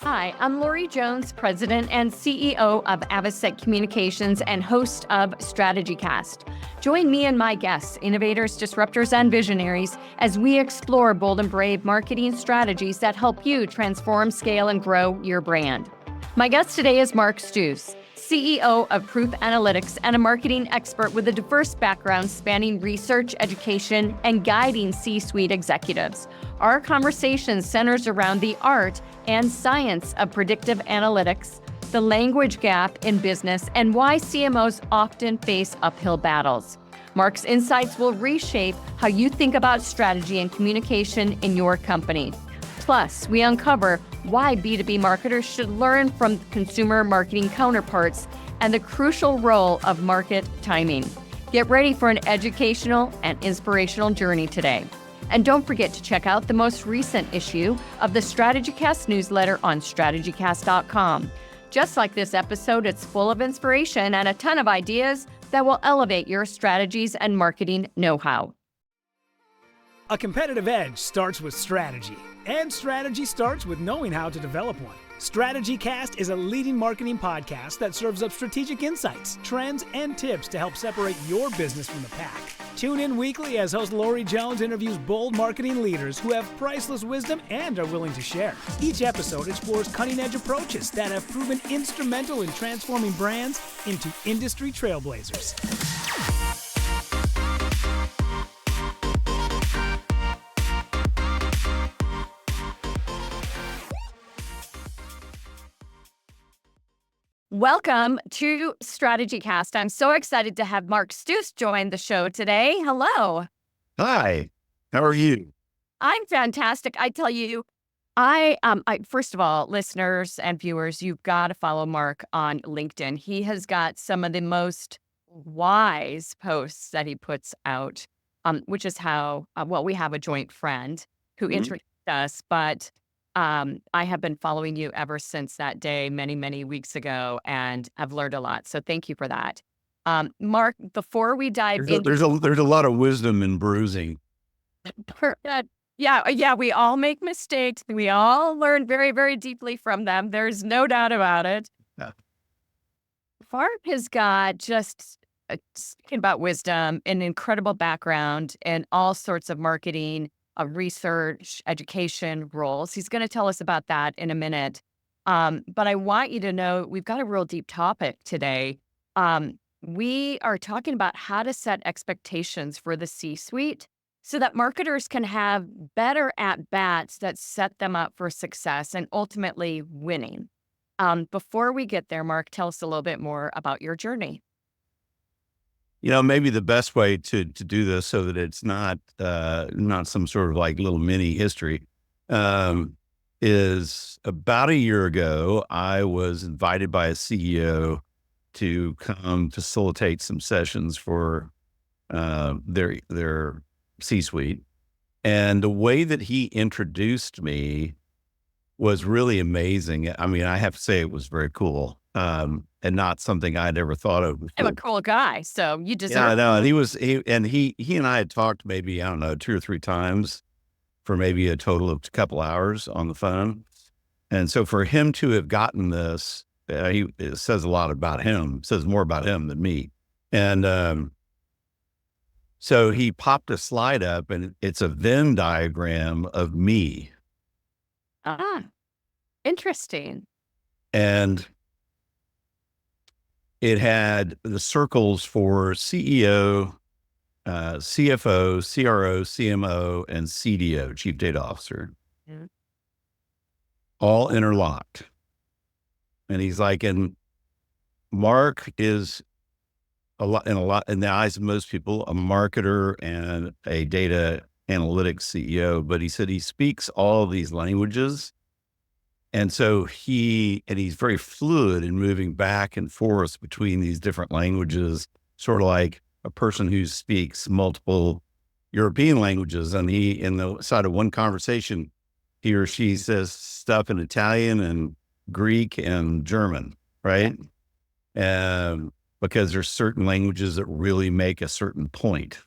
Hi, I'm Lori Jones, President and CEO of Avocet Communications and host of StrategyCast. Join me and my guests, innovators, disruptors, and visionaries, as we explore bold and brave marketing strategies that help you transform, scale, and grow your brand. My guest today is Mark Stouse, CEO of Proof Analytics and a marketing expert with a diverse background spanning research, education, and guiding C-suite executives. Our conversation centers around the art and science of predictive analytics, the language gap in business, and why CMOs often face uphill battles. Mark's insights will reshape how you think about strategy and communication in your company. Plus, we uncover why B2B marketers should learn from consumer marketing counterparts and the crucial role of market timing. Get ready for an educational and inspirational journey today. And don't forget to check out the most recent issue of the StrategyCast newsletter on StrategyCast.com. Just like this episode, it's full of inspiration and a ton of ideas that will elevate your strategies and marketing know-how. A competitive edge starts with strategy, and strategy starts with knowing how to develop one. StrategyCast is a leading marketing podcast that serves up strategic insights, trends, and tips to help separate your business from the pack. Tune in weekly as host Lori Jones interviews bold marketing leaders who have priceless wisdom and are willing to share. Each episode explores cutting-edge approaches that have proven instrumental in transforming brands into industry trailblazers. Welcome to StrategyCast. I'm so excited to have Mark Stouse join the show today. Hello. Hi, how are you? I'm fantastic. I tell you, I first of all, listeners and viewers, you've got to follow Mark on LinkedIn. He has got some of the most wise posts that he puts out, which is how, we have a joint friend who introduced us, but I have been following you ever since that day, many, many weeks ago, and I've learned a lot. So thank you for that. Mark, before we dive into... There's a lot of wisdom in bruising. Yeah, we all make mistakes. We all learn very, very deeply from them. There's no doubt about it. Yeah. Mark has got just, speaking about wisdom, an incredible background in all sorts of marketing, research, education roles. He's going to tell us about that in a minute. But I want you to know we've got a real deep topic today. We are talking about how to set expectations for the C-suite so that marketers can have better at-bats that set them up for success and ultimately winning. Before we get there, Mark, tell us a little bit more about your journey. You know, maybe the best way to do this so that it's not some sort of like little mini history is about a year ago, I was invited by a CEO to come facilitate some sessions for their C-suite. And the way that he introduced me was really amazing. I mean, I have to say it was very cool. And not something I'd ever thought of before. I'm a cool guy, so you deserve. Yeah, I know. And he and I had talked maybe, I don't know, 2 or 3 times for maybe a total of a couple hours on the phone. And so for him to have gotten this, it says a lot about him, says more about him than me. And so he popped a slide up and it's a Venn diagram of me. Interesting. And it had the circles for CEO, CFO, CRO, CMO, and CDO, Chief Data Officer, all interlocked. And he's like, and Mark is in the eyes of most people, a marketer and a data analytics CEO, but he said he speaks all of these languages. And so he's very fluid in moving back and forth between these different languages, sort of like a person who speaks multiple European languages. And in the side of one conversation, he or she says stuff in Italian and Greek and German, right? Because there's certain languages that really make a certain point.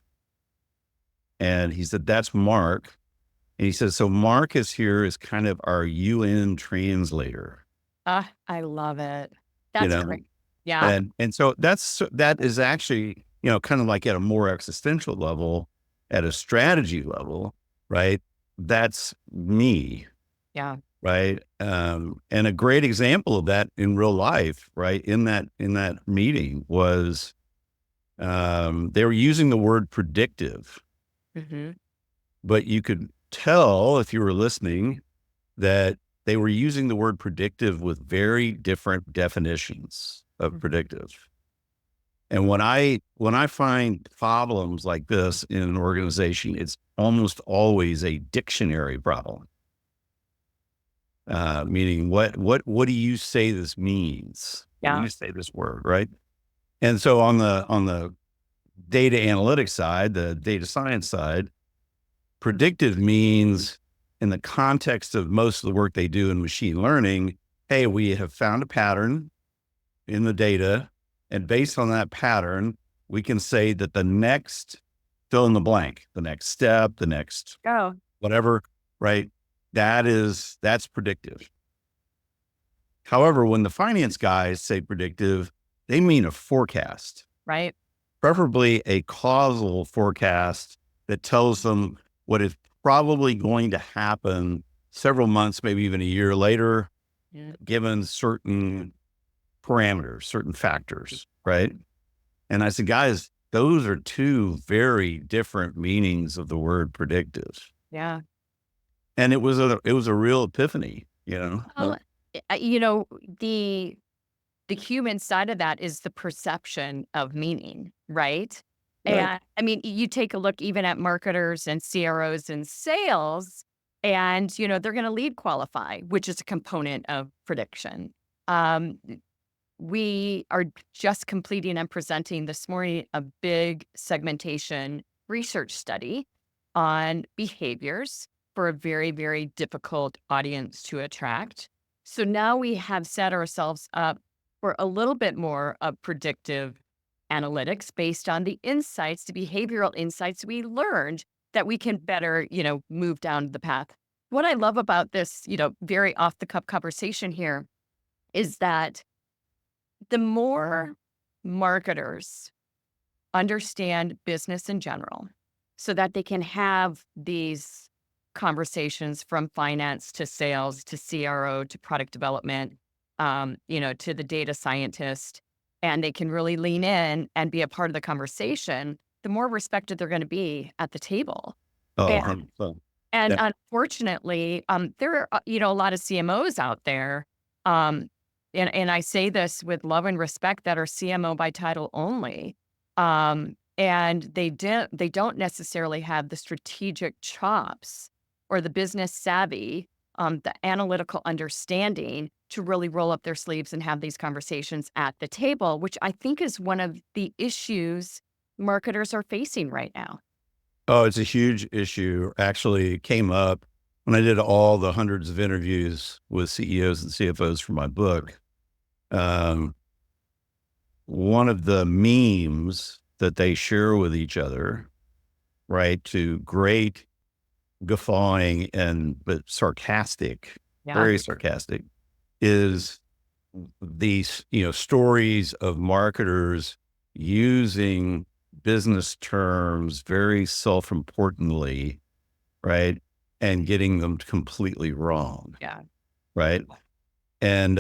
And he said, that's Mark. And he says, so Mark is here as kind of our UN translator, I love it. you That's know, great. Yeah. and so that is actually, kind of like at a more existential level, at a strategy level, right? That's me, Yeah. right? And a great example of that in real life, right? In that meeting was, they were using the word predictive, Mm-hmm. but you could tell if you were listening that they were using the word predictive with very different definitions of predictive. And when I find problems like this in an organization, it's almost always a dictionary problem. Meaning what do you say this means? What do Yeah. you say this word, right? And so on the data analytics side, the data science side, predictive means, in the context of most of the work they do in machine learning, hey, we have found a pattern in the data, and based on that pattern, we can say that the next fill in the blank, the next step, the next Go. whatever, right? That's predictive. However, when the finance guys say predictive, they mean a forecast, Right. preferably a causal forecast that tells them what is probably going to happen several months, maybe even a year later, Yeah. given certain parameters, certain factors, right? And I said, guys, those are two very different meanings of the word predictive. Yeah. And it was a real epiphany, you know? Well, you know, the human side of that is the perception of meaning, right? Right. And I mean, you take a look even at marketers and CROs and sales, and they're going to lead qualify, which is a component of prediction. Um, we are just completing and presenting this morning a big segmentation research study on behaviors for a very, very difficult audience to attract. So now we have set ourselves up for a little bit more of predictive analytics based on the insights, the behavioral insights we learned that we can better, move down the path. What I love about this, very off the cuff conversation here is that the more marketers understand business in general so that they can have these conversations from finance to sales to CRO to product development, to the data scientist, and they can really lean in and be a part of the conversation, the more respected they're going to be at the table. Oh, And, 100%. and Yeah. unfortunately, there are, a lot of CMOs out there. Um, and I say this with love and respect that are CMO by title only. And they don't necessarily have the strategic chops or the business savvy, the analytical understanding to really roll up their sleeves and have these conversations at the table, which I think is one of the issues marketers are facing right now. Oh, it's a huge issue. Actually, it came up when I did all the hundreds of interviews with CEOs and CFOs for my book. One of the memes that they share with each other, right, to great guffawing but sarcastic, Yeah. very sarcastic, is these, stories of marketers using business terms very self-importantly, right, and getting them completely wrong, Yeah. right? And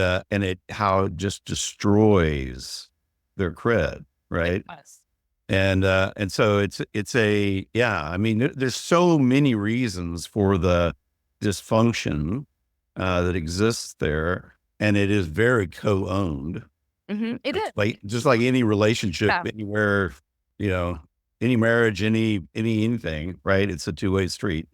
how it just destroys their cred, right? Yes. And so I mean, there's so many reasons for the dysfunction that exists there, and it is very co-owned. It is. Just like any relationship, Yeah. anywhere, you know, any marriage, anything, right? It's a two-way street.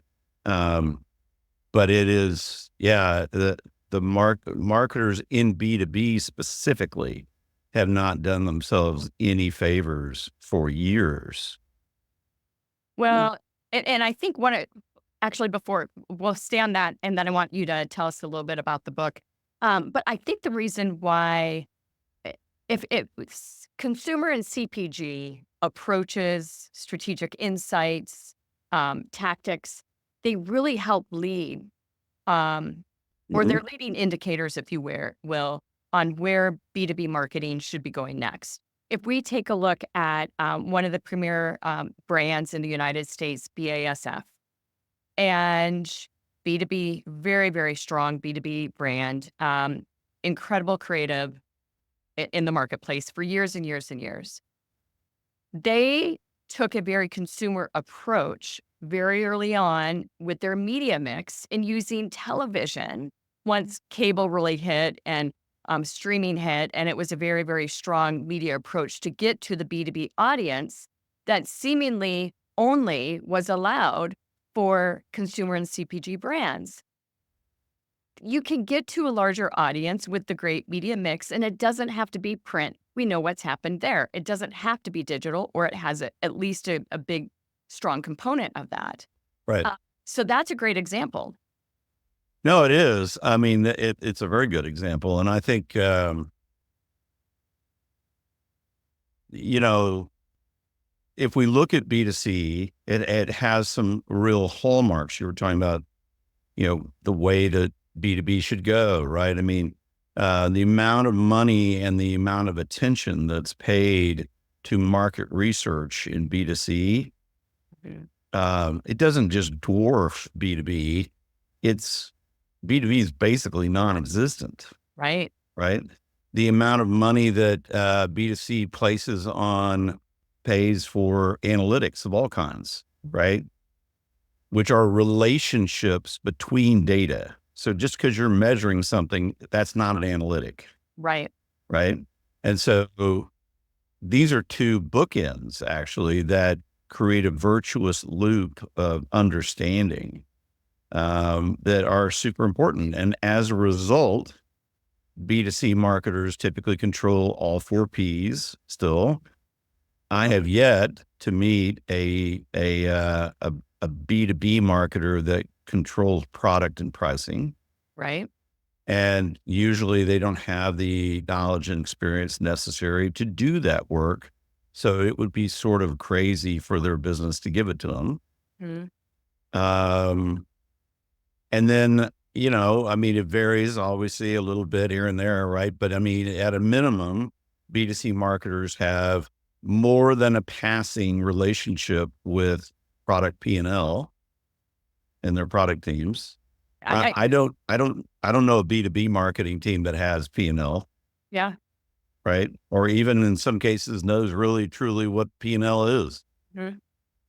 But it is, the marketers in B2B specifically have not done themselves any favors for years. Well, and I think actually before we'll stay on that, and then I want you to tell us a little bit about the book. But I think the reason why, if consumer and CPG approaches strategic insights, tactics, they really help lead, or they're leading indicators, if you will, on where B2B marketing should be going next. If we take a look at one of the premier brands in the United States, BASF, and B2B, very, very strong B2B brand, incredible creative in the marketplace for years and years and years. They took a very consumer approach very early on with their media mix in using television once cable really hit and streaming hit. And it was a very, very strong media approach to get to the B2B audience that seemingly only was allowed for consumer and CPG brands. You can get to a larger audience with the great media mix, and it doesn't have to be print. We know what's happened there. It doesn't have to be digital, or it has at least a big, strong component of that. Right. So that's a great example. No, it is. I mean, it's a very good example. And I think, if we look at B2C, it has some real hallmarks. You were talking about, the way that B2B should go, right? I mean, the amount of money and the amount of attention that's paid to market research in B2C, it doesn't just dwarf B2B. B2B is basically non-existent. Right. Right. The amount of money that B2C pays for analytics of all kinds, right? Which are relationships between data. So just because you're measuring something, that's not an analytic. Right. Right. And so these are two bookends, actually, that create a virtuous loop of understanding that are super important. And as a result, B2C marketers typically control all 4 Ps still. I have yet to meet a B2B marketer that controls product and pricing. Right. And usually they don't have the knowledge and experience necessary to do that work. So it would be sort of crazy for their business to give it to them. And then, it varies obviously a little bit here and there, right? But at a minimum, B2C marketers have more than a passing relationship with product P&L and their product teams. I don't know a B2B marketing team that has P&L. Yeah. Right. Or even in some cases knows really truly what P&L is.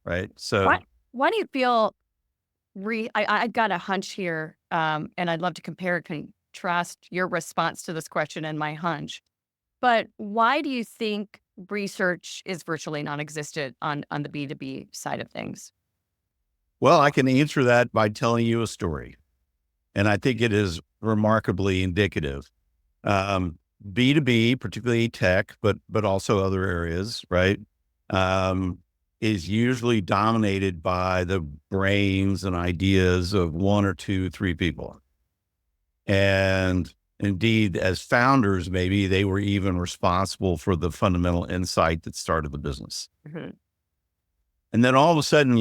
Right. So why do you feel I've got a hunch here, and I'd love to compare and contrast your response to this question and my hunch. But why do you think research is virtually non-existent on the B2B side of things? Well, I can answer that by telling you a story. And I think it is remarkably indicative. B2B, particularly tech, but also other areas, right? Is usually dominated by the brains and ideas of 1 or 2, 3 people. And indeed, as founders, maybe they were even responsible for the fundamental insight that started the business. And then all of a sudden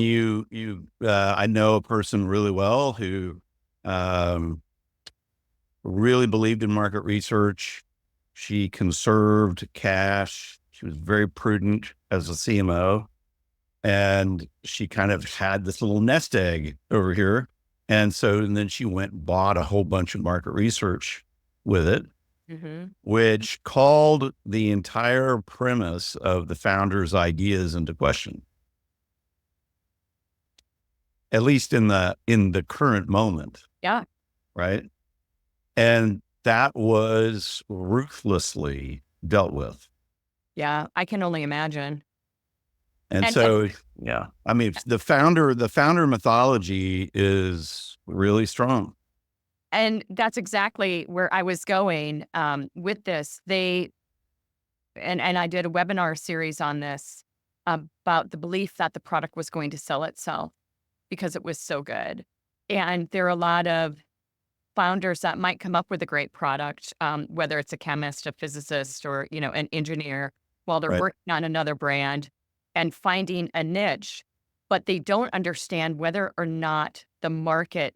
I know a person really well who really believed in market research. She conserved cash. She was very prudent as a CMO. And she kind of had this little nest egg over here. And then she went and bought a whole bunch of market research with it, which called the entire premise of the founder's ideas into question. At least in the current moment. Yeah. Right. And that was ruthlessly dealt with. Yeah. I can only imagine. And the founder mythology is really strong. And that's exactly where I was going with this. And I did a webinar series on this about the belief that the product was going to sell itself because it was so good. And there are a lot of founders that might come up with a great product, whether it's a chemist, a physicist, or, an engineer, while they're working on another brand and finding a niche but they don't understand whether or not the market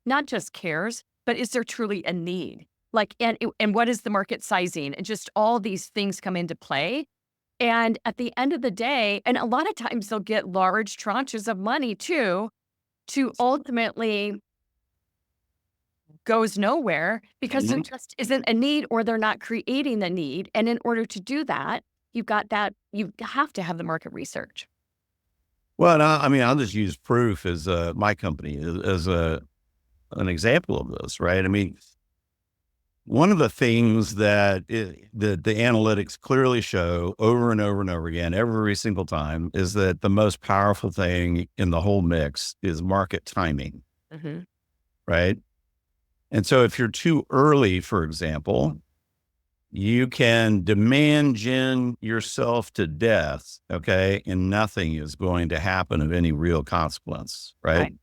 not just cares, but is there truly a need? Like, and what is the market sizing? And just all these things come into play. And at the end of the day, and a lot of times they'll get large tranches of money too, to ultimately goes nowhere because there just isn't a need, or they're not creating the need. And in order to do that, you have to have the market research. Well, and I mean, I'll just use Proof as my company as an example of this, right? I mean, one of the things that the analytics clearly show over and over and over again, every single time, is that the most powerful thing in the whole mix is market timing, Mm-hmm. right? And so if you're too early, for example, you can demand gen yourself to death, okay? And nothing is going to happen of any real consequence, right?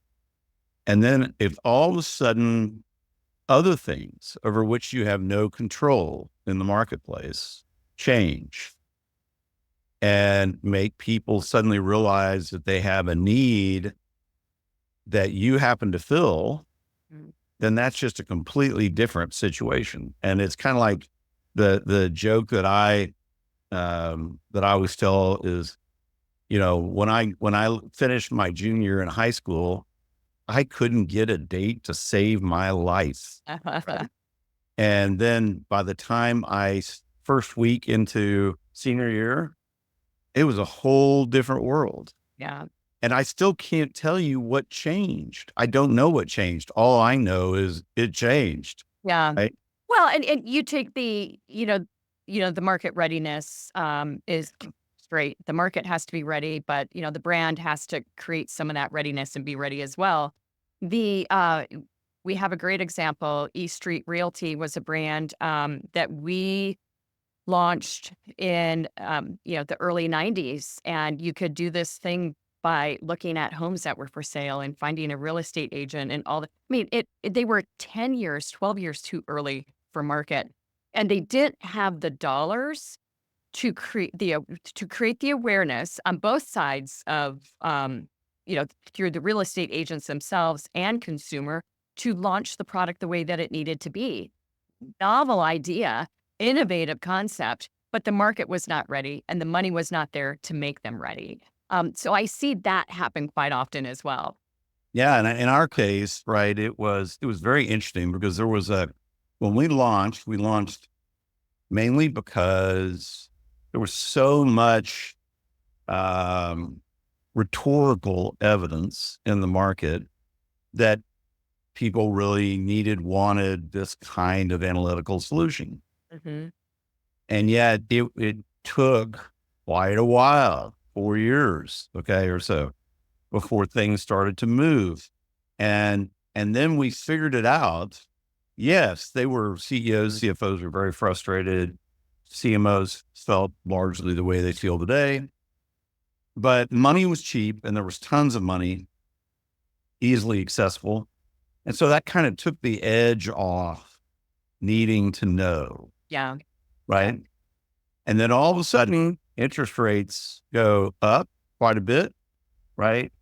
And then if all of a sudden other things over which you have no control in the marketplace change and make people suddenly realize that they have a need that you happen to fill, then that's just a completely different situation. And it's kind of like the joke that I always tell is, when I finished my junior year in high school, I couldn't get a date to save my life. Right? And then by the time first week into senior year, it was a whole different world. Yeah. And I still can't tell you what changed. I don't know what changed. All I know is it changed. Yeah. Right? Well, and you take the market readiness is great. The market has to be ready, but the brand has to create some of that readiness and be ready as well. We have a great example. Street Realty was a brand that we launched in the early 90s, and you could do this thing by looking at homes that were for sale and finding a real estate agent and all that. I mean, they were 10 years, 12 years too early for market, and they didn't have the dollars to create the awareness on both sides of through the real estate agents themselves and consumer to launch the product the way that it needed to be. Novel idea, innovative concept, but the market was not ready and the money was not there to make them ready. So I see that happen quite often as well. Yeah. And in our case, right, it was very interesting because when we launched mainly because there was so much rhetorical evidence in the market that people really wanted this kind of analytical solution. Mm-hmm. And yet it took quite a while, 4 years, okay, or so, before things started to move. And then we figured it out. Yes, they were CEOs, CFOs were very frustrated. CMOs felt largely the way they feel today, but money was cheap and there was tons of money, easily accessible. And so that kind of took the edge off needing to know. Yeah. Right. And then all of a sudden interest rates go up quite a bit. Right.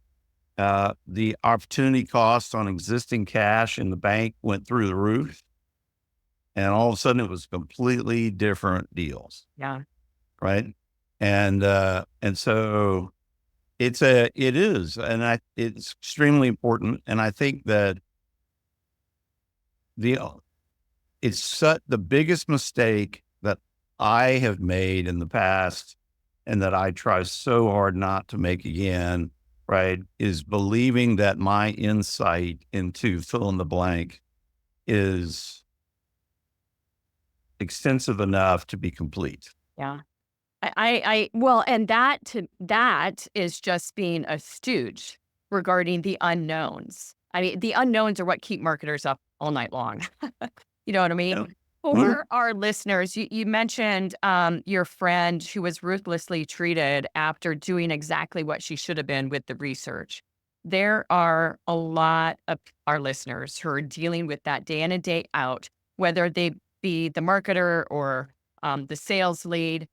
The opportunity cost on existing cash in the bank went through the roof. And all of a sudden it was completely different deals. Yeah. Right. And so it is, and it's extremely important. And I think that it's the biggest mistake that I have made in the past and that I try so hard not to make again, right, is believing that my insight into fill in the blank is extensive enough to be complete. Yeah. And that is just being a stooge regarding the unknowns. I mean, the unknowns are what keep marketers up all night long. You know what I mean? Yeah. For our listeners, you mentioned your friend who was ruthlessly treated after doing exactly what she should have been with the research. There are a lot of our listeners who are dealing with that day in and day out, whether they be the marketer or the sales lead.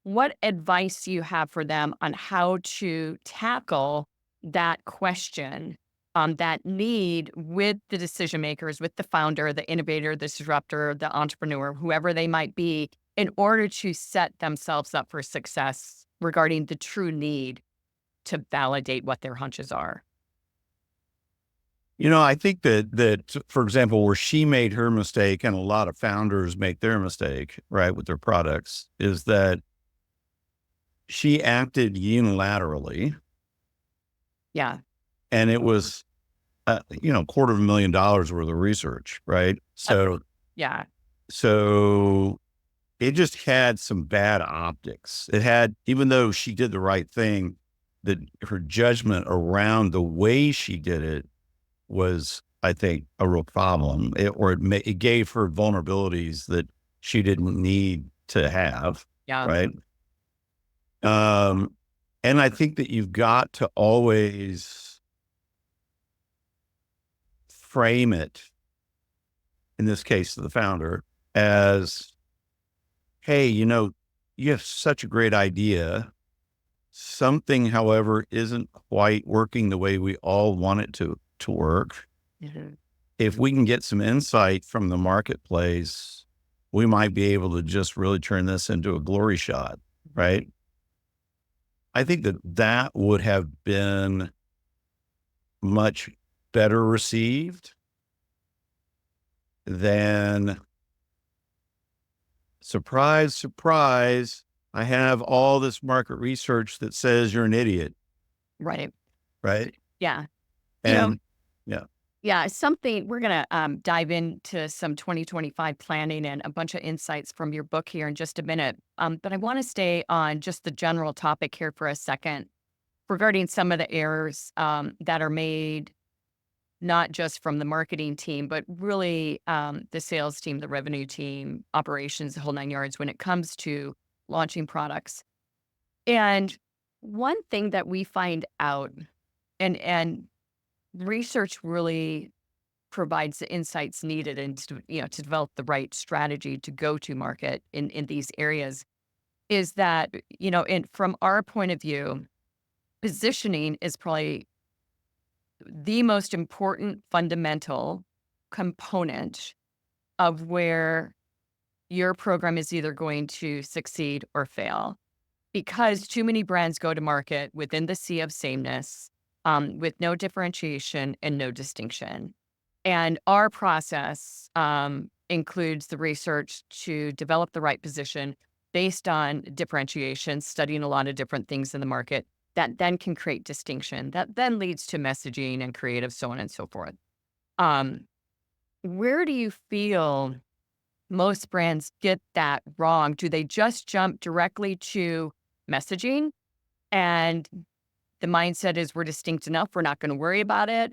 what advice do you have for them on how to tackle that question, that need with the decision makers, with the founder, the innovator, the disruptor, the entrepreneur, whoever they might be, in order to set themselves up for success regarding the true need to validate what their hunches are? I think that, for example, where she made her mistake and a lot of founders make their mistake, right, with their products, is that she acted unilaterally, Yeah. and it was, $250,000 worth of research, right? Yeah. So it just had some bad optics. It had, even though she did the right thing, that her judgment around the way she did it was, I think, a real problem. It gave her vulnerabilities that she didn't need to have, Yeah. right? And I think that you've got to always frame it, in this case, to the founder, as, hey, you have such a great idea. Something, however, isn't quite working the way we all want it to work. Mhm. If we can get some insight from the marketplace, we might be able to just really turn this into a glory shot, right? I think that would have been much better received than, surprise, surprise, I have all this market research that says you're an idiot, Right. right? Yeah. And yeah, Yeah, something we're going to dive into some 2025 planning and a bunch of insights from your book here in just a minute. But I want to stay on just the general topic here for a second regarding some of the errors that are made, not just from the marketing team, but really the sales team, the revenue team, operations, the whole nine yards when it comes to launching products. And one thing that we find out, and research really provides the insights needed and to develop the right strategy to go to market in these areas, is that from our point of view, positioning is probably the most important fundamental component of where your program is either going to succeed or fail, because too many brands go to market within the sea of sameness, with no differentiation and no distinction. And our process includes the research to develop the right position based on differentiation, studying a lot of different things in the market that then can create distinction, that then leads to messaging and creative, so on and so forth. Um, where do you feel most brands get that wrong? Do they just jump directly to messaging and the mindset is we're distinct enough, we're not going to worry about it?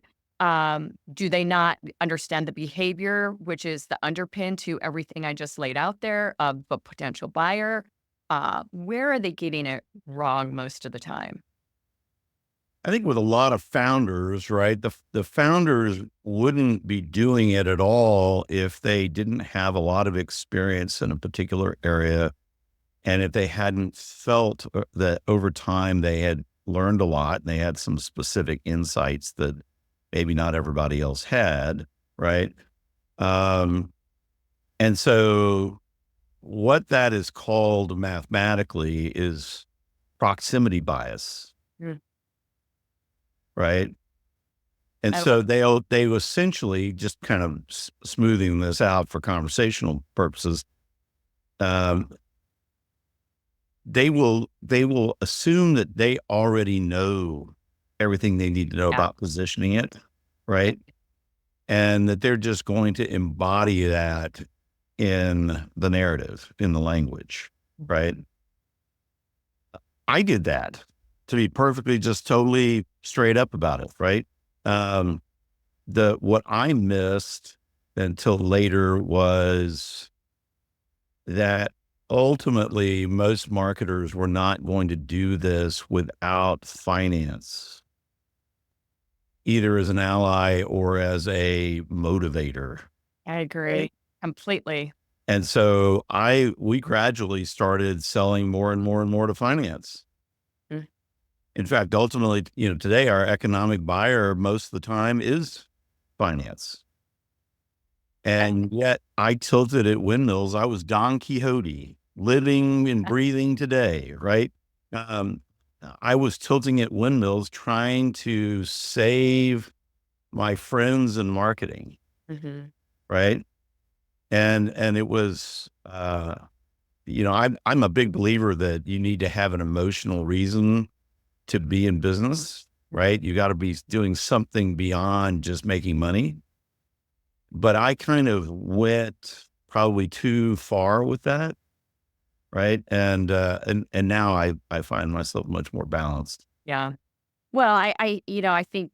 Do they not understand the behavior, which is the underpin to everything I just laid out there of a potential buyer? Where are they getting it wrong most of the time? I think with a lot of founders, right, the founders wouldn't be doing it at all if they didn't have a lot of experience in a particular area, and if they hadn't felt that over time they had learned a lot and they had some specific insights that maybe not everybody else had, right? And so what that is called mathematically is proximity bias, Mm. right? And I so they essentially, just kind of smoothing this out for conversational purposes, um, they will assume that they already know everything they need to know Yeah. about positioning it, right? And that they're just going to embody that in the narrative, in the language, right? I did that, to be perfectly just totally straight up about it, right? What I missed until later was that ultimately most marketers were not going to do this without finance, either as an ally or as a motivator. agree Right. completely. And so we gradually started selling more and more and more to finance. Mm. In fact, ultimately, today our economic buyer most of the time is finance. And yet I tilted at windmills. I was Don Quixote, living and breathing today, right? I was tilting at windmills, trying to save my friends in marketing, right? And it was, I'm a big believer that you need to have an emotional reason to be in business, right? You got to be doing something beyond just making money. But I kind of went probably too far with that, right? And now I find myself much more balanced. Yeah. Well, I think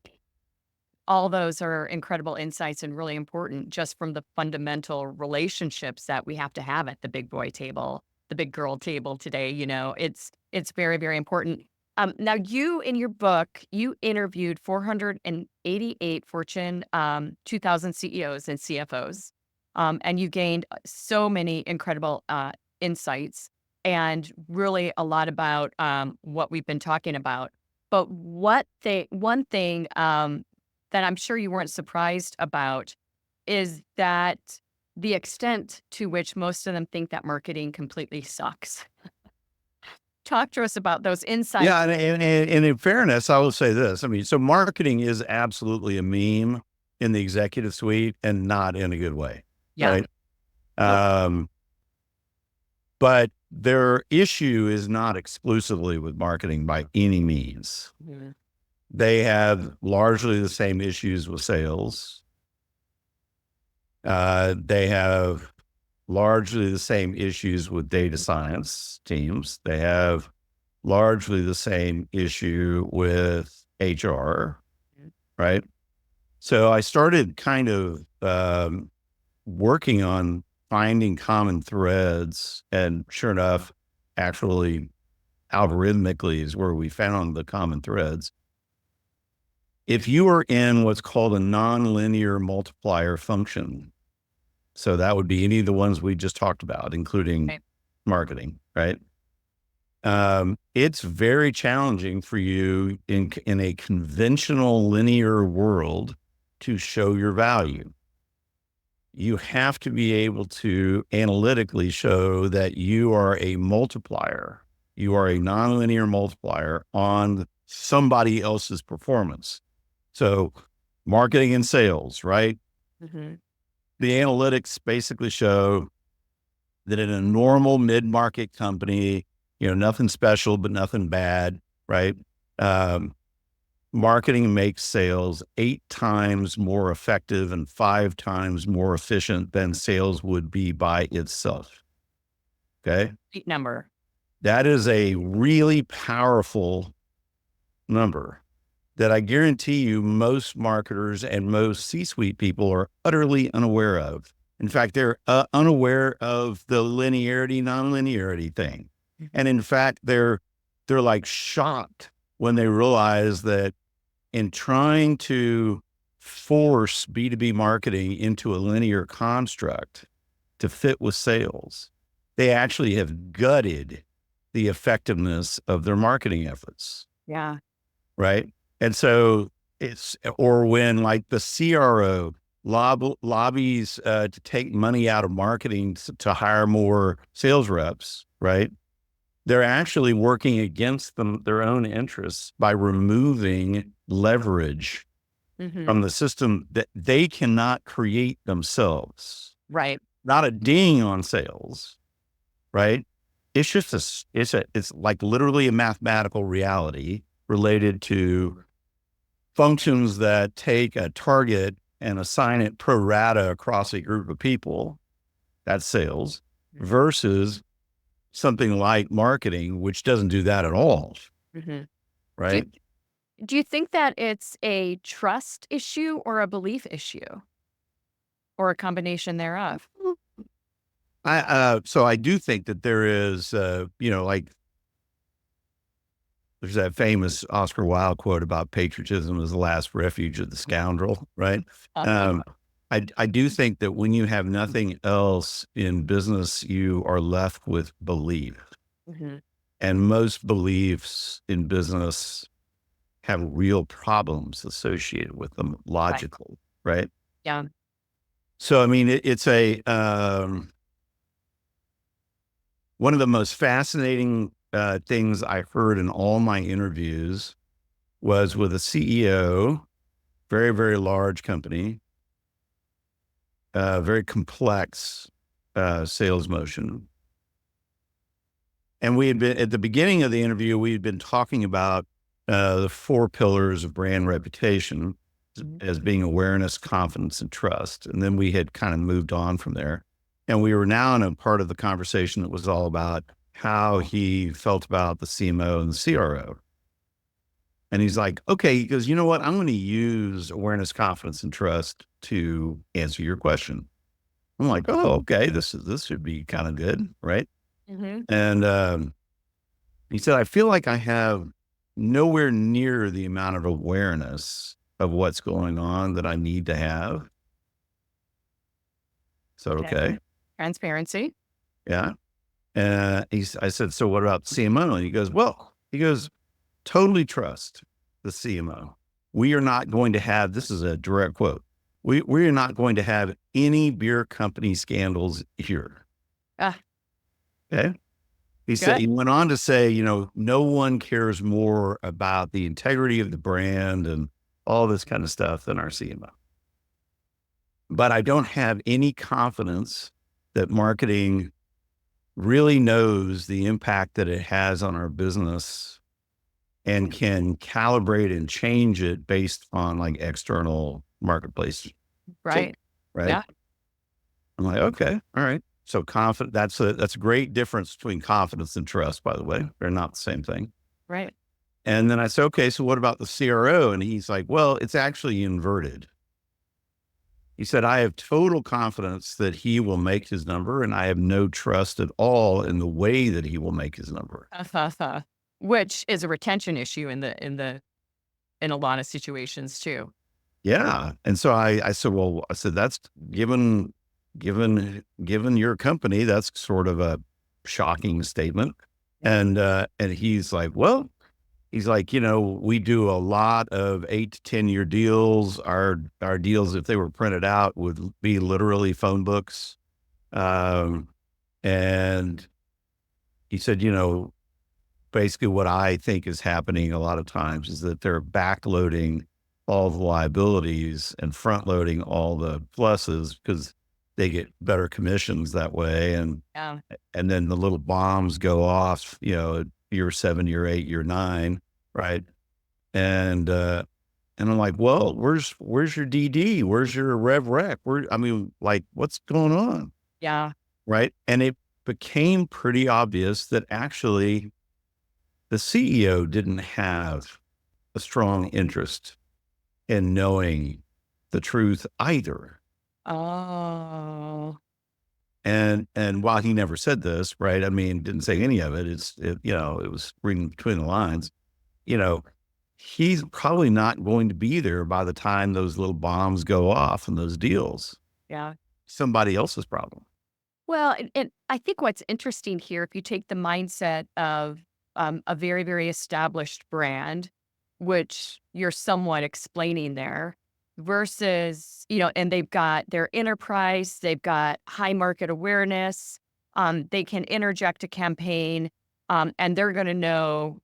all those are incredible insights and really important just from the fundamental relationships that we have to have at the big boy table, the big girl table today. It's very, very important. Now, you in your book, you interviewed 488 Fortune 2000 CEOs and CFOs, and you gained so many incredible insights and really a lot about what we've been talking about. But one thing that I'm sure you weren't surprised about is that the extent to which most of them think that marketing completely sucks. Talk to us about those insights. Yeah. And in fairness, I will say this. I mean, so marketing is absolutely a meme in the executive suite and not in a good way. Yeah. Right. But their issue is not exclusively with marketing by any means. Mhm. They have largely the same issues with sales. They have largely the same issues with data science teams. They have largely the same issue with HR, right? So I started kind of working on finding common threads, and sure enough, actually algorithmically is where we found the common threads. If you are in what's called a nonlinear multiplier function, so that would be any of the ones we just talked about, including marketing, right? It's very challenging for you in a conventional linear world to show your value. You have to be able to analytically show that you are a multiplier. You are a nonlinear multiplier on somebody else's performance. So marketing and sales, right? Mm-hmm. The analytics basically show that in a normal mid-market company, nothing special, but nothing bad, right? Marketing makes sales 8 times more effective and 5 times more efficient than sales would be by itself. Okay. Great number. That is a really powerful number that I guarantee you most marketers and most C-suite people are utterly unaware of. In fact, they're unaware of the linearity, nonlinearity thing. And in fact, they're like shocked when they realize that in trying to force B2B marketing into a linear construct to fit with sales, they actually have gutted the effectiveness of their marketing efforts. Yeah. Right. And so or when like the CRO lobbies to take money out of marketing to hire more sales reps, right? They're actually working against their own interests by removing leverage from the system that they cannot create themselves. Right. Not a ding on sales, right? It's just it's like literally a mathematical reality related to functions that take a target and assign it pro rata across a group of people. That's sales versus something like marketing, which doesn't do that at all. Mm-hmm. Right. Do you think that it's a trust issue or a belief issue or a combination thereof? So I do think that there is, like there's that famous Oscar Wilde quote about patriotism as the last refuge of the scoundrel, right? I do think that when you have nothing else in business, you are left with belief. Mhm. And most beliefs in business have real problems associated with them Right. logically, right? Yeah. So, I mean, it's one of the most fascinating things I heard in all my interviews was with a CEO, very, very large company, very complex sales motion. And we had been, at the beginning of the interview, we had been talking about the 4 pillars of brand reputation as being awareness, confidence, and trust. And then we had kind of moved on from there. And we were now in a part of the conversation that was all about how he felt about the CMO and the CRO. And he's like, okay, he goes, you know what? I'm going to use awareness, confidence, and trust to answer your question. I'm like, oh, okay, this should be kind of good, right? Mm-hmm. And he said, I feel like I have nowhere near the amount of awareness of what's going on that I need to have. So, okay. Transparency. Yeah. I said, so what about CMO? And he goes, totally trust the CMO. We are not going to have, this is a direct quote. We are not going to have any beer company scandals here. Okay. He went on to say, no one cares more about the integrity of the brand and all this kind of stuff than our CMO. But I don't have any confidence that marketing really knows the impact that it has on our business and can calibrate and change it based on like external marketplace. Right. Right. Yeah. I'm like, okay, all right. So confident, that's a great difference between confidence and trust, by the way. They're not the same thing. Right. And then I said, okay, so what about the CRO? And he's like, well, it's actually inverted. He said, I have total confidence that he will make his number, and I have no trust at all in the way that he will make his number. Which is a retention issue in a lot of situations too. Yeah. And so I said, that's given your company, that's sort of a shocking statement. And he's like, we do a lot of 8 to 10 year deals. Our deals, if they were printed out, would be literally phone books. And he said, basically what I think is happening a lot of times is that they're backloading all the liabilities and front loading all the pluses because they get better commissions that way. And then the little bombs go off, year 7, year 8, year 9. Right. And I'm like, well, where's your DD? Where's your rev rec? What's going on? Yeah. Right. And it became pretty obvious that actually the CEO didn't have a strong interest in knowing the truth either. Oh. And while he never said this, right? Didn't say any of it. It was reading between the lines, he's probably not going to be there by the time those little bombs go off in those deals. Yeah. Somebody else's problem. Well, and I think what's interesting here, if you take the mindset of a very, very established brand, which you're somewhat explaining there, versus, and they've got their enterprise, they've got high market awareness, they can interject a campaign, and they're going to know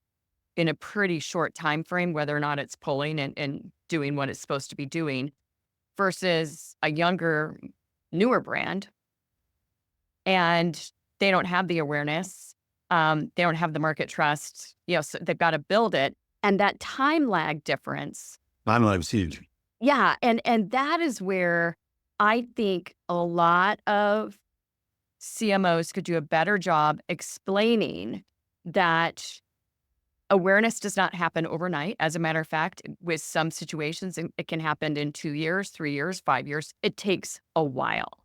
in a pretty short time frame whether or not it's pulling and doing what it's supposed to be doing, versus a younger, newer brand. And they don't have the awareness. They don't have the market trust. So they've got to build it. And that time lag difference. Time lag is huge. Yeah. And that is where I think a lot of CMOs could do a better job explaining that awareness does not happen overnight. As a matter of fact, with some situations, it can happen in 2 years, 3 years, 5 years. It takes a while.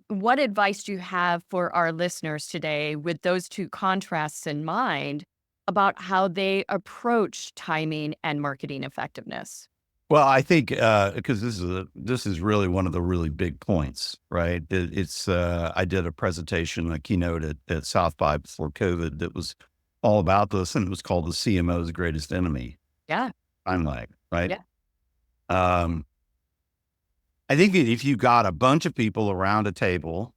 What advice do you have for our listeners today with those two contrasts in mind about how they approach timing and marketing effectiveness? Well, I think because this is really one of the really big points, right? I did a presentation, a keynote at South by before COVID that was all about this, and it was called "The CMO's Greatest Enemy." Yeah. Time lag, right? Yeah. Um, I think that if you got a bunch of people around a table,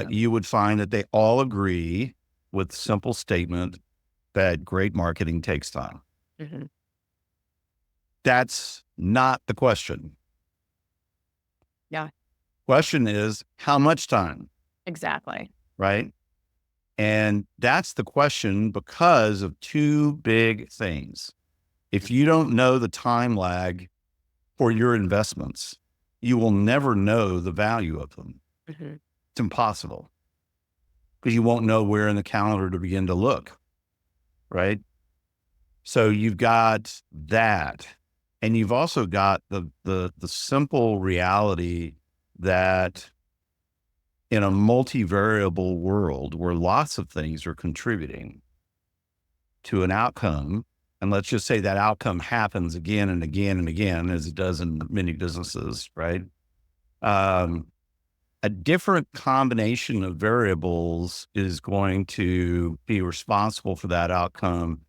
you would find that they all agree with the simple statement that great marketing takes time. Mm-hmm. That's not the question. Yeah, Question is, how much time, exactly. right? And that's the question because of two big things. If you don't know the time lag for your investments, you will never know the value of them. Mm-hmm. It's impossible because you won't know where in the calendar to begin to look, right? So you've got that. And you've also got the simple reality that in a multivariable world where lots of things are contributing to an outcome, and let's just say that outcome happens again and again and again, as it does in many businesses, right? A different combination of variables is going to be responsible for that outcome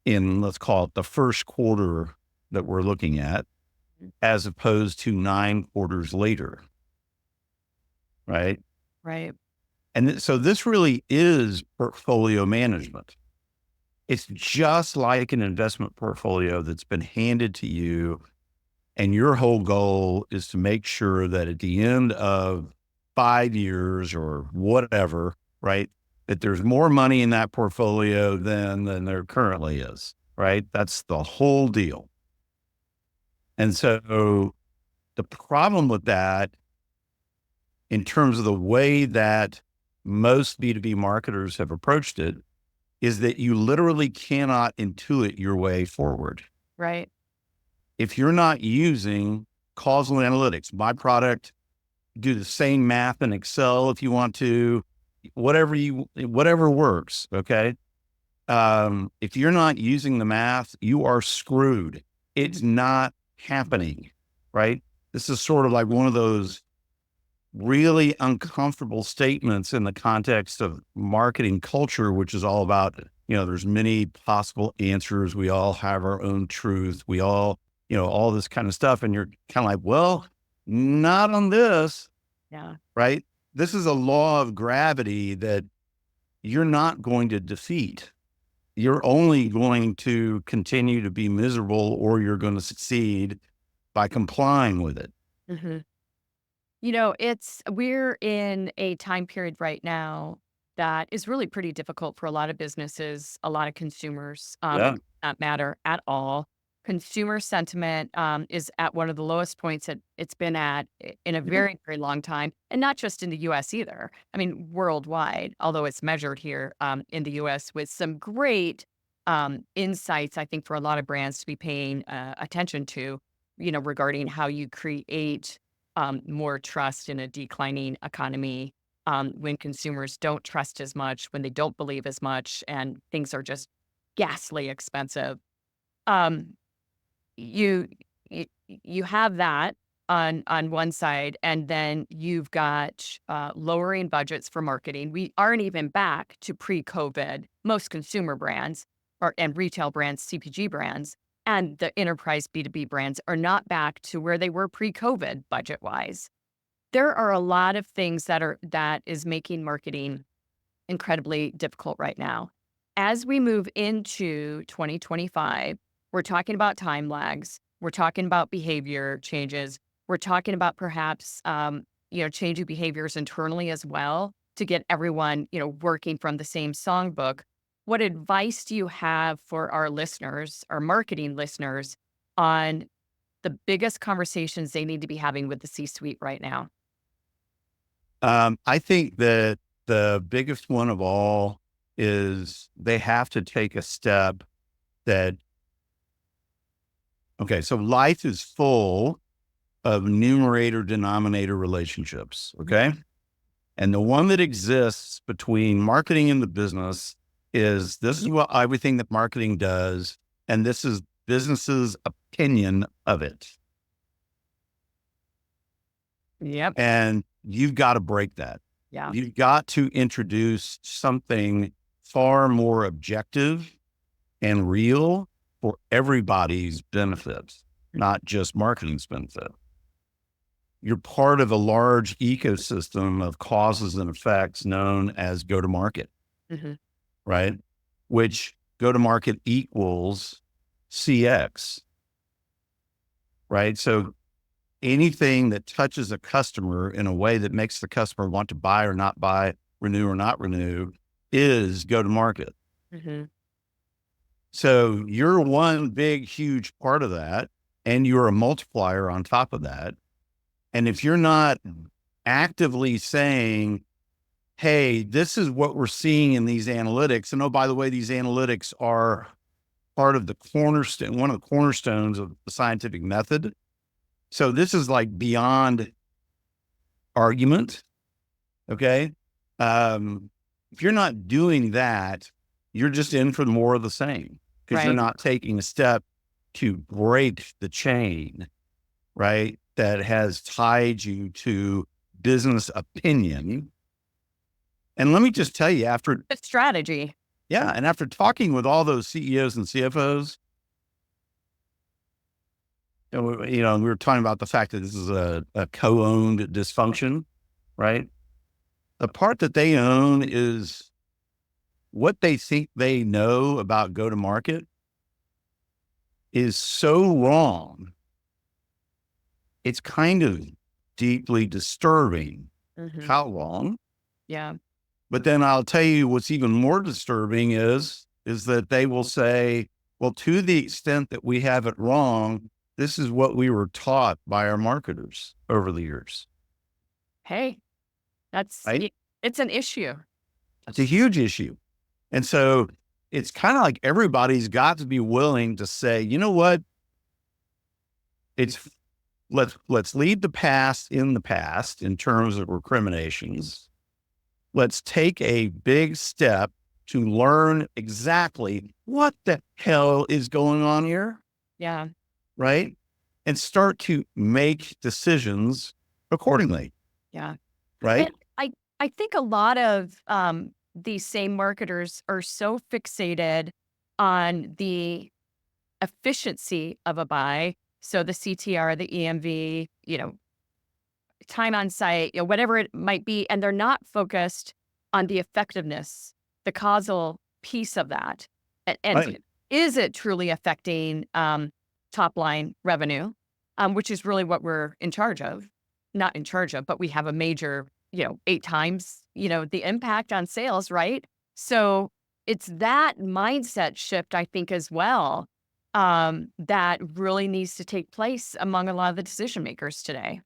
in, let's call it the first quarter that we're looking at, as opposed to 9 quarters later. Right. Right. And so this really is portfolio management. It's just like an investment portfolio that's been handed to you. And your whole goal is to make sure that at the end of 5 years or whatever, right, that there's more money in that portfolio than there currently is, right? That's the whole deal. And so the problem with that, in terms of the way that most B2B marketers have approached it, is that you literally cannot intuit your way forward. Right. If you're not using causal analytics, my product, do the same math in Excel if you want to, whatever works. Okay. If you're not using the math, you are screwed. It's not happening, right? This is sort of like one of those really uncomfortable statements in the context of marketing culture, which is all about, there's many possible answers. We all have our own truth. We all, all this kind of stuff. And you're kind of like, well, not on this. Yeah. Right. This is a law of gravity that you're not going to defeat. You're only going to continue to be miserable, or you're going to succeed by complying with it. Mm-hmm. We're in a time period right now that is really pretty difficult for a lot of businesses, a lot of consumers, Yeah. not matter at all. Consumer sentiment is at one of the lowest points that it's been at in a very, very long time. And not just in the US either. I mean, worldwide, although it's measured here in the US with some great insights, I think, for a lot of brands to be paying attention to, regarding how you create more trust in a declining economy, when consumers don't trust as much, when they don't believe as much, and things are just ghastly expensive. Um, you you have that on one side, and then you've got lowering budgets for marketing. We aren't even back to pre-COVID. Most consumer brands and retail brands, CPG brands, and the enterprise B2B brands are not back to where they were pre-COVID budget-wise. There are a lot of things that is making marketing incredibly difficult right now. As we move into 2025, we're talking about time lags. We're talking about behavior changes. We're talking about perhaps, changing behaviors internally as well to get everyone, working from the same songbook. What advice do you have for our listeners, our marketing listeners, on the biggest conversations they need to be having with the C-suite right now? I think that the biggest one of all is they have to take a step that, okay, so life is full of numerator denominator relationships. Okay. And the one that exists between marketing and the business is, this is what everything that marketing does. And this is business's opinion of it. Yep. And you've got to break that. Yeah. You've got to introduce something far more objective and real for everybody's benefit, not just marketing's benefit. You're part of a large ecosystem of causes and effects known as go-to-market, right? Which go-to-market equals CX, right? So anything that touches a customer in a way that makes the customer want to buy or not buy, renew or not renew, is go-to-market. So you're one big, huge part of that, and you're a multiplier on top of that. And if you're not actively saying, hey, this is what we're seeing in these analytics, and oh, by the way, these analytics are part of the cornerstone, one of the cornerstones of the scientific method. So this is like beyond argument. Okay. If you're not doing that, you're just in for more of the same, because you're not taking a step to break the chain, right? That has tied you to business opinion. And let me just tell you, after it's strategy. Yeah. And after talking with all those CEOs and CFOs, we were talking about the fact that this is a co-owned dysfunction, right? The part that they own is what they think they know about go-to-market is so wrong. It's kind of deeply disturbing how wrong. Yeah. But then I'll tell you what's even more disturbing is that they will say, well, to the extent that we have it wrong, this is what we were taught by our marketers over the years. Hey, it's an issue. It's a huge issue. And so it's kind of like everybody's got to be willing to say, you know what? Let's leave the past in terms of recriminations. Let's take a big step to learn exactly what the hell is going on here. Yeah. Right. And start to make decisions accordingly. Yeah. Right. And I think a lot of these same marketers are so fixated on the efficiency of a buy. So the CTR, the EMV, time on site, whatever it might be. And they're not focused on the effectiveness, the causal piece of that. And is it truly affecting top line revenue, which is really what we're in charge of, not in charge of, but we have a major, 8 times, the impact on sales, right? So it's that mindset shift, I think, as well, that really needs to take place among a lot of the decision makers today.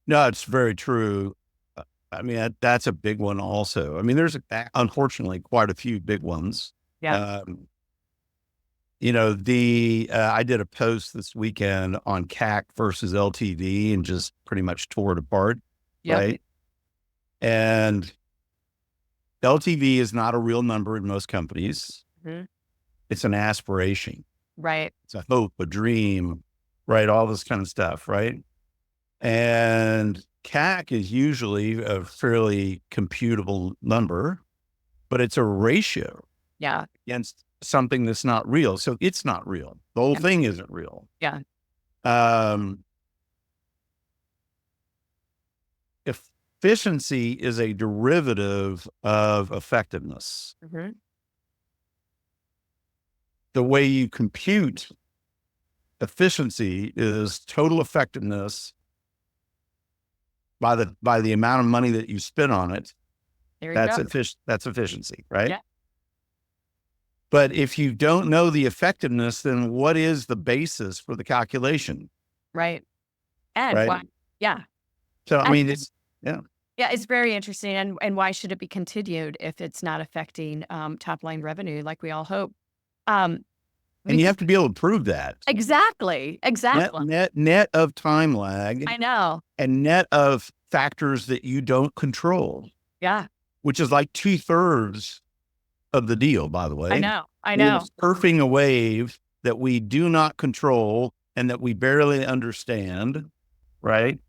No, it's very true. I mean, that's a big one also. I mean, there's unfortunately quite a few big ones. Yeah. I did a post this weekend on CAC versus LTV and just pretty much tore it apart. Yep. Right. And LTV is not a real number in most companies. It's an aspiration. Right. It's a hope, a dream, right? All this kind of stuff. Right. And CAC is usually a fairly computable number, but it's a ratio. Yeah. Against something that's not real. So it's not real. The whole thing isn't real. Yeah. Efficiency is a derivative of effectiveness. The way you compute efficiency is total effectiveness by the amount of money that you spend on it. That's efficiency, right? Yeah. But if you don't know the effectiveness, then what is the basis for the calculation? Right. And why? Yeah. So, Yeah, it's very interesting. And why should it be continued if it's not affecting top line revenue like we all hope? And you have to be able to prove that. Exactly. Net of time lag. I know. And net of factors that you don't control. Yeah. Which is like 2/3 of the deal, by the way. I know. Surfing a wave that we do not control and that we barely understand, right?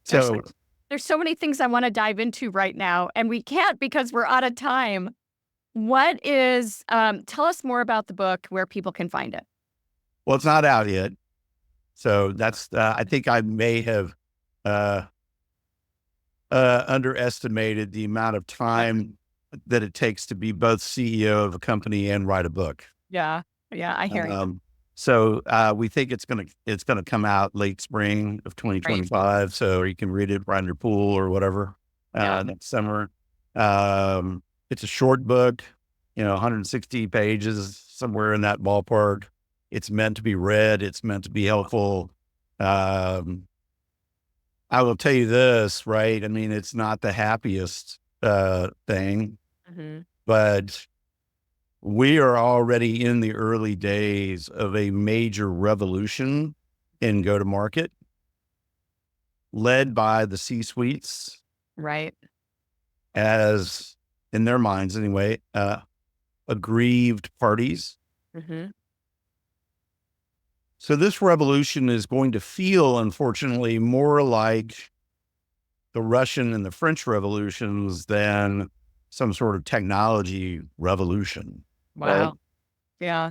So there's so many things I want to dive into right now, and we can't because we're out of time. What is, tell us more about the book, where people can find it. well, it's not out yet. So that's, I think I may have underestimated the amount of time that it takes to be both CEO of a company and write a book. Yeah. Yeah. I hear you. So we think it's gonna come out late spring of 2025. So you can read it around your pool or whatever next summer. It's a short book, 160 pages, somewhere in that ballpark. It's meant to be read. It's meant to be helpful. I will tell you this, right? I mean, it's not the happiest thing, but we are already in the early days of a major revolution in go-to-market, led by the C-suites, Right. as in their minds anyway, aggrieved parties. So this revolution is going to feel, unfortunately, more like the Russian and the French revolutions than some sort of technology revolution. Wow. Right? Yeah.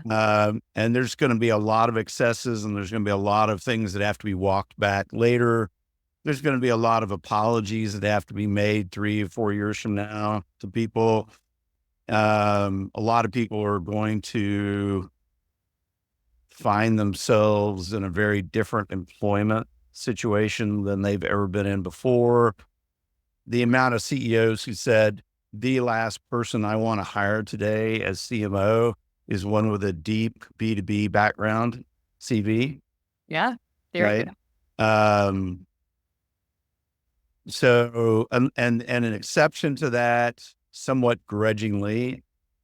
And there's going to be a lot of excesses, and there's going to be a lot of things that have to be walked back later. There's going to be a lot of apologies that have to be made 3 or 4 years from now to people. A lot of people are going to find themselves in a very different employment situation than they've ever been in before. The amount of CEOs who said, the last person I want to hire today as CMO is one with a deep B2B background, CV. Yeah. There you Right. So, and an exception to that, somewhat grudgingly,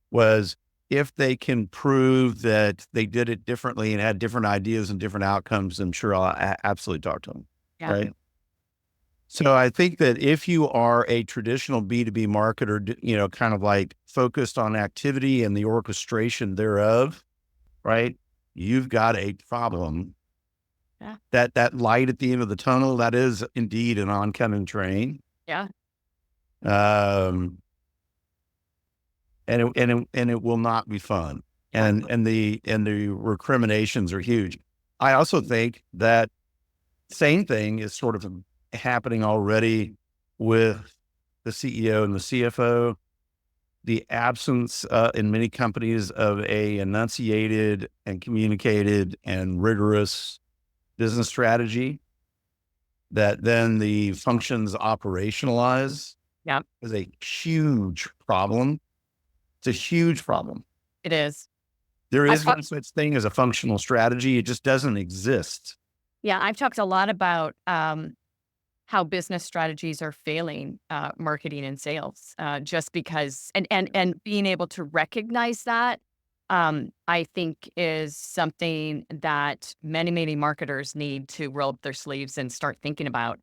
was if they can prove that they did it differently and had different ideas and different outcomes, I'm sure I'll absolutely talk to them. Yeah. Right. So I think that if you are a traditional B2B marketer, kind of like focused on activity and the orchestration thereof, right? You've got a problem. Yeah. That light at the end of the tunnel, that is indeed an oncoming train. Yeah. And it will not be fun. And the recriminations are huge. I also think that same thing is sort of happening already with the CEO and the CFO. The absence in many companies of a enunciated and communicated and rigorous business strategy that then the functions operationalize is a huge problem. It's a huge problem. It is. There is no such thing as a functional strategy. It just doesn't exist. Yeah. I've talked a lot about how business strategies are failing marketing and sales, just because, and being able to recognize that, I think is something that many, many marketers need to roll up their sleeves and start thinking about,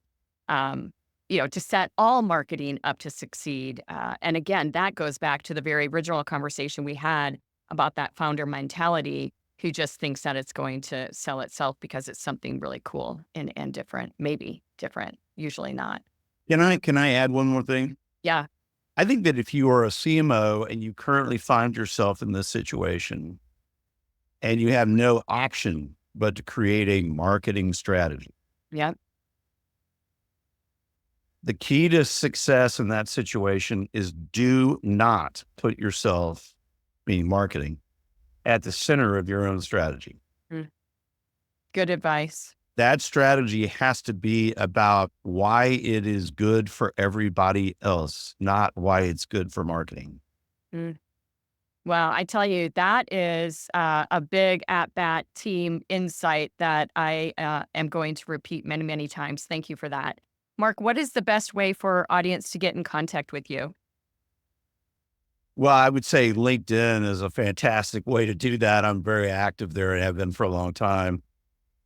to set all marketing up to succeed. And again, that goes back to the very original conversation we had about that founder mentality who just thinks that it's going to sell itself because it's something really cool and different, maybe different, usually not. Can I add one more thing? Yeah. I think that if you are a CMO and you currently find yourself in this situation and you have no option but to create a marketing strategy. Yeah. The key to success in that situation is do not put yourself, meaning marketing, at the center of your own strategy. Good advice. That strategy has to be about why it is good for everybody else, not why it's good for marketing. Well, I tell you, that is a big at-bat team insight that I am going to repeat many, many times. Thank you for that. Mark, what is the best way for our audience to get in contact with you? Well, I would say LinkedIn is a fantastic way to do that. I'm very active there and have been for a long time.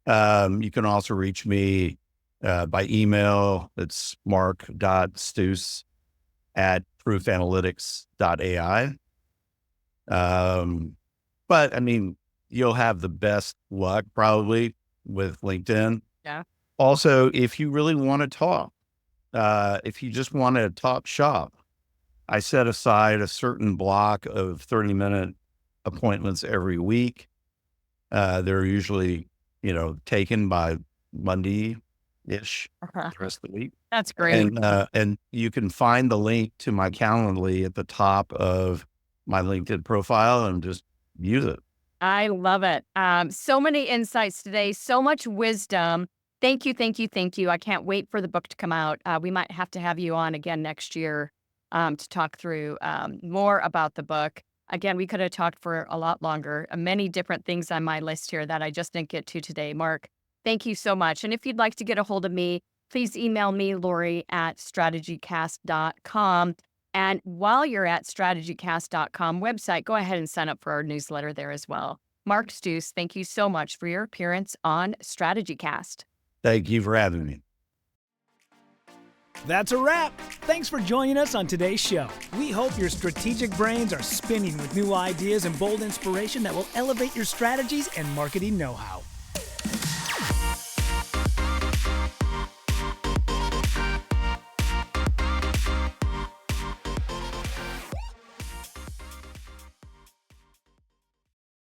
You can also reach me by email. It's mark.stouse@proofanalytics.ai. But I mean, you'll have the best luck probably with LinkedIn. Yeah. Also, if you really want to talk, if you just want to talk shop, I set aside a certain block of 30-minute appointments every week. They're usually, taken by Monday-ish, the rest of the week. That's great. And you can find the link to my Calendly at the top of my LinkedIn profile and just use it. I love it. So many insights today, so much wisdom. Thank you, thank you, thank you. I can't wait for the book to come out. We might have to have you on again next year to talk through more about the book. Again, we could have talked for a lot longer. Many different things on my list here that I just didn't get to today. Mark, thank you so much. And if you'd like to get a hold of me, please email me, Lori@StrategyCast.com. And while you're at StrategyCast.com website, go ahead and sign up for our newsletter there as well. Mark Stouse, thank you so much for your appearance on StrategyCast. Thank you for having me. That's a wrap. Thanks for joining us on today's show. We hope your strategic brains are spinning with new ideas and bold inspiration that will elevate your strategies and marketing know-how.